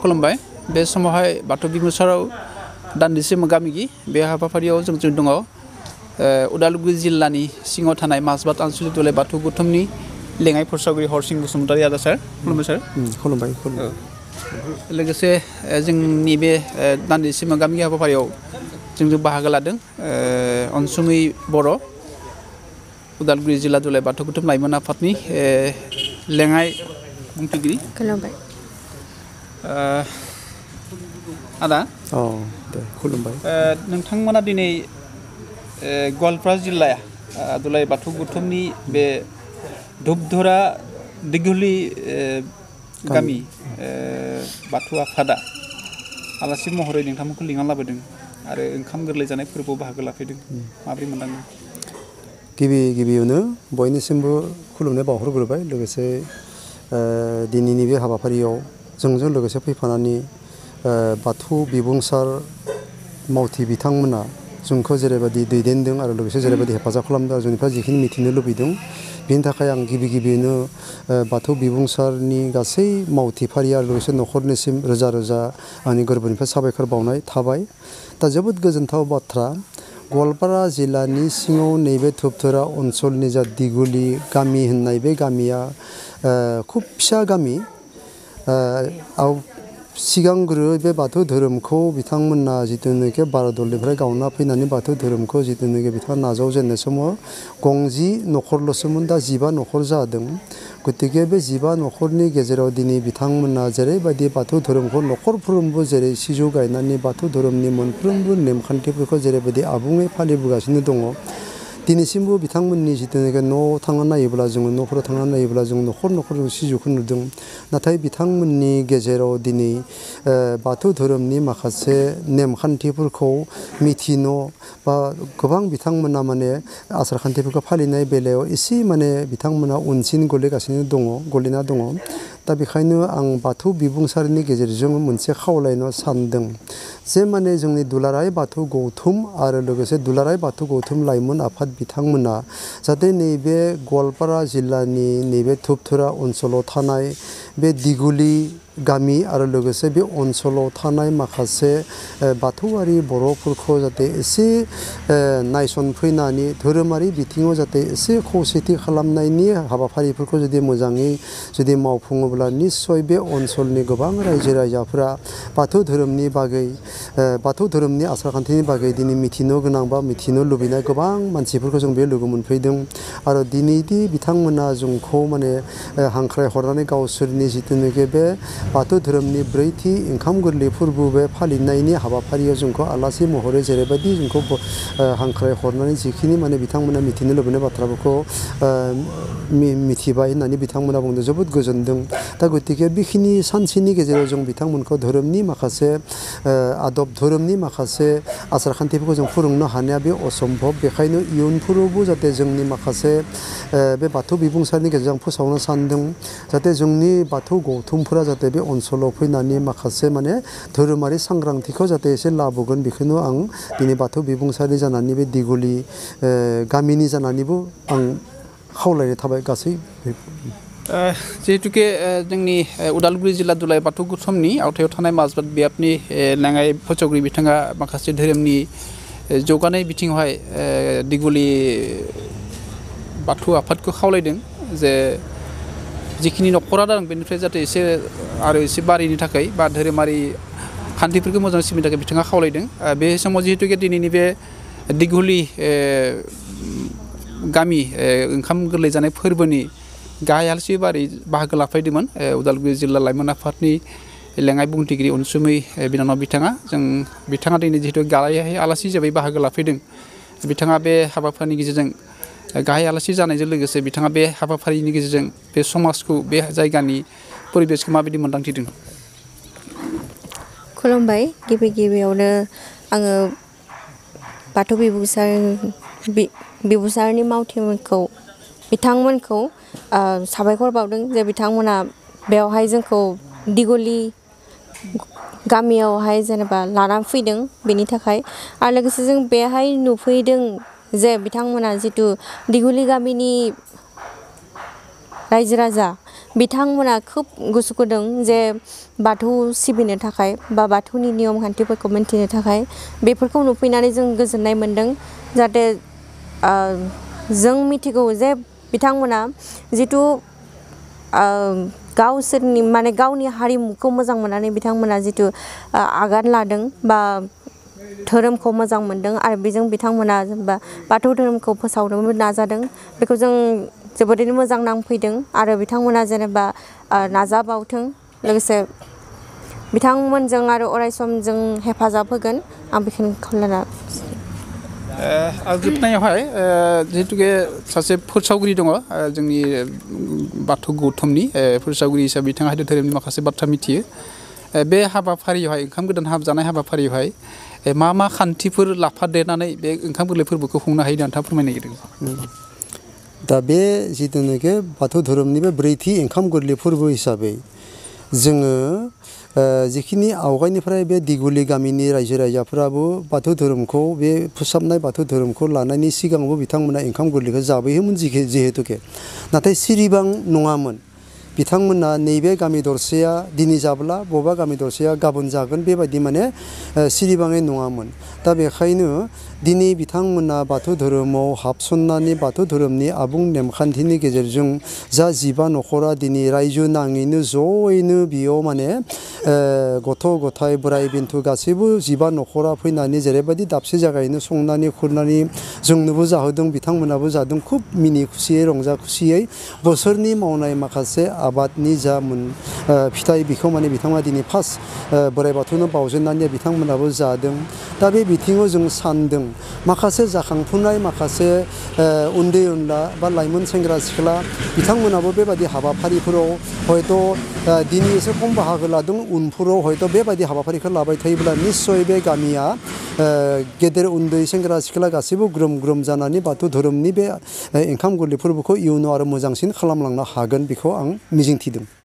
खुलुमबाय बे समावहाय बाथौ बिमुसाराव दान्दिसे मोगामोगि बे हाबाफारियाव जों दङ उदालगुरि जिल्लानि सिङाव थानाय माजबाद आनसलिक दुलाराय बाथौ गौथुमनि लेङाइ फोसावगिरि हरसिं बसुमतारी आदा सार खुलुमबाय सार खुलुमबाय लोगोसे जोंनि बे दान्दिसे मोगामोगि हाबाफारियाव जों बाहागो लादों अनसुमै बर' उदालगुरि जिल्ला दुलाराय बाथौ गौथुम लाइमोन आफादनि लेङाइ बुंथिगिरि खुलुमबाय आदा दे खुलुमबाय नोंथांमोना दिनै गवालपारा जिल्लाया दुलाराय बाथौ गौथुमनि बे धुपधरा दिघुली गामि बाथौ आफादा आलासि महरै नोंथांमोनखौ लिंना लाबोदों आरो ओंखाम गोरलै जानाय फोरबोआव बाहागो लाफैदों माबोरै मोनदाङो गिबियावनो बयनिसिमबो खुलुमनाय बावहरग्रोबाय लोगोसे दिनैनि बे हाबाफारियाव जोंजों लोगोसे फैफानानै बाथौ बिबुंसार मावथि बिथांमोना जोंखौ जेरैबायदि दैदेनदों आरो लोगोसे जेरैबायदि हेफाजाब खालामदों आरो जोंनिफ्राय जिखिनि मिथिनो लुबैदों बेनि थाखाय आं गिबियावनो बाथौ बिबुंसारनि गासै मावथि फारि आरो लोगोसे न'खरनिसिम रोजा रोजा आंनि गोरबोनिफ्राय साबायखर बावनाय थाबाय दा जोबोद गोजोनथाव बाथ्रा गवालपारा जिल्लानि सिङाव नैबे धुपधरा ओनसोलनि जा दिघुली गामि होननाय बे गामिया खुब फिसा गामि सिगांग्रो बे बाथौ धोरोमखौ बिथांमोना जिथुनाखि भारतनिफ्राय गावना फैनानै बाथौ धोरोमखौ जिथुनाखि बिथाङा नाजावजेननाय समाव 20 न'खरल'सोमोन दा 15 न'खर जादों गतिके बे 15 न'खरनि गेजेराव दिनै बिथांमोना जेरैबायदि बाथौ धोरोमखौ न'खरफ्रोमबो जेरै सिजौ गायनानै बाथौ धोरोमनि मोनफ्रोमबो नेमखान्थिफोरखौ जेरैबायदि आबुङै फालिबोगासिनो दङ दिनैसिमबो बिथांमोननि जिथुनाखि न'आव थांनानै नायोब्ला जोङो न'फोराव थांनानै नायोब्ला जों न'खर जों सिजौखौ नुदों नाथाय बिथांमोननि गेजेराव दिनै बाथौ धोरोमनि माखासे नेमखान्थिफोरखौ मिथिनो बा गोबां बिथांमोना माने आसारखान्थिफोरखौ फालिनाय बेलायाव एसे माने बिथांमोना उनसिन गलिना दङ दा बेखायनो आं बाथौ बिबुंसारनि गेजेरजों मोनसे खावलायनो सानदों जे माने जोंनि दुलाराय बाथौ गौथुम आरो लोगोसे दुलाराय बाथौ गौथुम लाइमोन आफाद बिथांमोना जाहाथे नैबे गवालपारा जिल्लानि नैबे धुपधरा ओनसोलाव थानाय बे दिघुली गामि आरो लोगोसे बे ओनसोलाव थानाय माखासे बाथौआरि बर'फोरखौ जाहाथे एसे नायसनफैनानै धोरोमारि बिथिङाव जाहाथे एसे खौसेथि खालामनायनि हाबाफारिफोरखौ जुदि मोजाङै जुदि मावफुङोब्ला निस्सय बे ओनसोलनि गोबां रायजो राजाफोरा बाथौ धोरोमनि बागै बाथौ धोरोमनि आसारखान्थिनि बागै दिनै मिथिनो गोनां बा मिथिनो लुबैनाय गोबां मानसिफोरखौ जों बे लोगो मोनफैदों आरो दिनैदि बिथांमोना जोंखौ माने हांख्राय हरनानै गावसोरनि जिथुनाखि बे बाथौ धोरोमनि ब्रैथि ओंखाम गोरलै फोरबो बे फालिनायनि हाबाफारियाव जोंखौ आलासि महरै जेरैबायदि जोंखौ हांख्राय हरनानै जिखिनि माने बिथांमोना मिथिनो लुबैनाय बाथ्राफोरखौ मिथिबाय होननानै बिथांमोना बुंदों जोबोद गोजोनदों दा गतिके बेखिनि सानसेनि गेजेराव जों बिथांमोनखौ धोरोमनि माखासे आदब धोरोमनि माखासे आसारखान्थिफोरखौ जों फोरोंनो हानाया बे असम्भब बेखायनो इयुनफोरावबो जाहाथे जोंनि माखासे बे बाथौ बिबुंसारनि गेजेरजों फोसावनो सानदों जाहाथे जोंनि बाथौ गौथुमफोरा जाहाथे बे ओनसोलाव फैनानै माखासे माने धोरोमारि सांग्रांथिखौ जाहाथे एसे लाबोगोन बेखौनो आं दिनै बाथौ बिबुंसारनि जानानै बे दिघुली गामिनि जानानैबो आं खावलायनाय थाबाय गासै जिहेतुके जोंनि उदालगुरि जिल्ला दुलाराय बाथौ गौथुमनि आवथायाव थानाय माजबाद बियाबनि लेङाइ फोसावगिरि बिथाङा माखासे धोरोमनि जौगानाय बिथिङावहाय दिघुली बाथौ आफादखौ खावलायदों जे जिखिनि न'खरा दं बेनिफ्राय जाहाथे एसे बारिनि थाखाय बा धोरोमारि खान्थिफोरखौ मोजां सिबिनो थाखाय बिथाङा खावलायदों बे समाव जिहेतुके दिनैनि बे दिघुली गामि ओंखाम गोरलै जानाय फोरबोनि गाहाय आलासि बाहागो लाफैदोंमोन उदालगुरि जिल्ला लाइमोन आफादनि लेङाइ बुंथिगिरि अनसुमै बिनानाव बिथाङा दिनै जिहेतु गाहाय आलासि हिसाबै बाहागो लाफैदों बिथाङा बे हाबाफारिनि गेजेरजों गाहाय आलासि जानायजों लोगोसे बिथाङा बे हाबाफारिनि गेजेरजों बे समाजखौ बे जायगानि परिबेसखौ माबायदि मोन्दांथिदों खुलुमबाय गिबियावनो आङो बाथौ बिबुंसारनि मावथिफोरखौ बिथांमोनखौ साबायखर बावदों जे बिथांमोना बेवहाय जोंखौ दिघुली गामियावहाय जेनेबा लानानै फैदों बेनि थाखाय आरो लोगोसे जों बेहाय नुफैदों जे बिथांमोना जितु दिघुली गामिनि रायजो राजा बिथांमोना खोब गोसो गुदुं जे बाथौ सिबिनो थाखाय बा बाथौनि नियम खान्थिफोरखौ मिन्थिनो थाखाय बेफोरखौ नुफैनानै जों गोजोननाय मोन्दों जाहाथे जों मिथिगौ जे बिथांमोना जिथु गावसोरनि माने गावनि हारिमुखौ मोजां मोननानै बिथांमोना जिथु आगान लादों बा धोरोमखौ मोजां मोनदों आरो बेजों बिथांमोना जेनेबा बाथौ धोरोमखौ फोसावनोबो नाजादों बेखौ जों जोबोरैनो मोजां नांफैदों आरो बिथांमोना जेनेबा नाजाबावथों लोगोसे बिथांमोनजों आरो अरायसम जों हेफाजाब होगोन आं बेखौनो खावलायना आं जोबनायावहाय जिहेतुके सासे फोसावगिरि दङ जोंनि बाथौ गौथुमनि फोसावगिरि हिसाबै बिथाङा हिन्दु धोरोमनि माखासे बाथ्रा मिथियो बे हाबाफारियावहाय ओंखाम गोदान हाबजानाय हाबाफारियावहाय मा खान्थिफोर लाफादेरनानै बे ओंखाम गोरलै फोरबोखौ खुंनो हायो नोंथाङा फोरमायनो नागिरदों दा बे जिथुनाखि बाथौ धोरोमनि बे ब्रैथि ओंखाम गोरलै फोरबो हिसाबै जोङो जिखिनि आवगायनिफ्राय बे दिगुलि गामिनि रायजो राजाफोराबो बाथौ धोरोमखौ बे फोसाबनाय बाथौ धोरोमखौ लानायनि सिगाङावबो बिथांमोना ओंखाम गोरलैखौ जाबोयोमोन जिहेतुके नाथाय सिरिबां नङामोन बिथांमोना नैबे गामि दरसेया दिनै जाब्ला बबेबा गामि दरसेया गाबोन जागोन बेबायदि माने सिरिबाङै नङामोन दा बेखायनो दिनै बिथांमोना बाथौ धोरोमाव हाबसननानै बाथौ धोरोमनि आबुं नेमखान्थिनि गेजेरजों जा 15 न'खरा दिनै रायजो नाङैनो जयैनो बेयाव माने गथ' गथाय बोराइ बेन्थ गासैबो 15 न'खरा फैनानै जेरैबायदि दाबसे जायगायैनो संनानै खुरनानै जोंनोबो जाहोदों बिथांमोनाबो जादों खुब मिनि खुसियै रंजा खुसियै बोसोरनि मावनाय माखासे आबादनि जा फिथाइ बेखौ माने बिथांमोना दिनै फार्स्ट बोराइ बाथौनो बावजेननानै बिथांमोनाबो जादों दा बे बिथिङाव जों सानदों माखासे जाखांफुनाय माखासे उन्दै उनला बा लाइमोन सेंग्रा सिख्ला बिथांमोनाबो बेबायदि हाबाफारिफोराव हयथ' दिनै एसे खम बाहागो लादों उनफोराव हयथ' बेबायदि हाबाफारिखौ लाबाय थायोब्ला निस्सय बे गामिया गेदेर उन्दै सेंग्रा सिख्ला गासैबो ग्रोम ग्रोम जानानै बाथौ धोरोमनि बे ओंखाम गोरलै फोरबोखौ इयुनाव आरो मोजांसिन खालामलांनो हागोन बेखौ आं मिजिंथिदों